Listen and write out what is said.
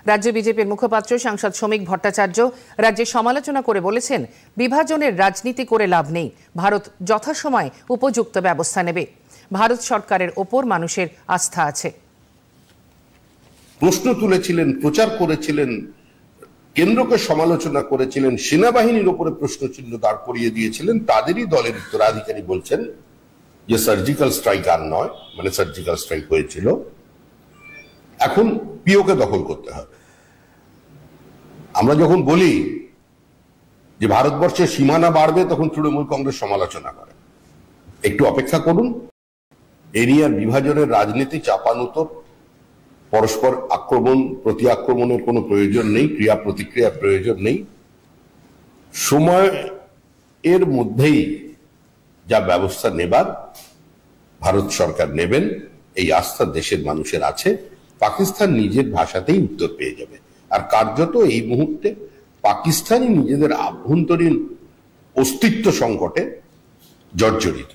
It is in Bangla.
রাজ্য বিজেপির মুখপাত্র সাংসদ শ্রমিক ভট্টাচার্য রাজ্যে সমালোচনা করে বলেছেন, বিভাজনের রাজনীতি করে লাভ নেই, ভারত যথাসময়ে উপযুক্ত ব্যবস্থা নেবে। ভারত সরকারের ওপর মানুষের আস্থা আছে। প্রশ্ন তুলেছিলেন, প্রচার করেছিলেন, কেন্দ্রকে সমালোচনা করেছিলেন, সেনাবাহিনীর উপরে প্রশ্নচিহ্ন দাঁড় করিয়ে দিয়েছিলেন, তাদেরই দলের উত্তরাধিকারী বলছেন যে সার্জিক্যাল স্ট্রাইক আর নয়, মানে সার্জিক্যাল স্ট্রাইক হয়েছিল, এখন পিওকে দখল করতে হবে। আমরা যখন বলি যে ভারতবর্ষের সীমানা বাড়বে, তখন তৃণমূল কংগ্রেস সমালোচনা করে। একটু অপেক্ষা করুন, এরিয়ার বিভাজনের রাজনীতি চাপানুতোর, পরস্পর আক্রমণ প্রতি আক্রমণের কোনো প্রয়োজন নেই, ক্রিয়া প্রতিক্রিয়ার প্রয়োজন নেই। সময় এর মধ্যেই যা ব্যবস্থা নেবার ভারত সরকার নেবেন, এই আস্থা দেশের মানুষের আছে। পাকিস্তান নিজের ভাষাতেই উত্তর পেয়ে যাবে। আর কার্যত এই মুহূর্তে পাকিস্তানই নিজেদের আভ্যন্তরীণ অস্তিত্ব সংকটে জর্জরিত।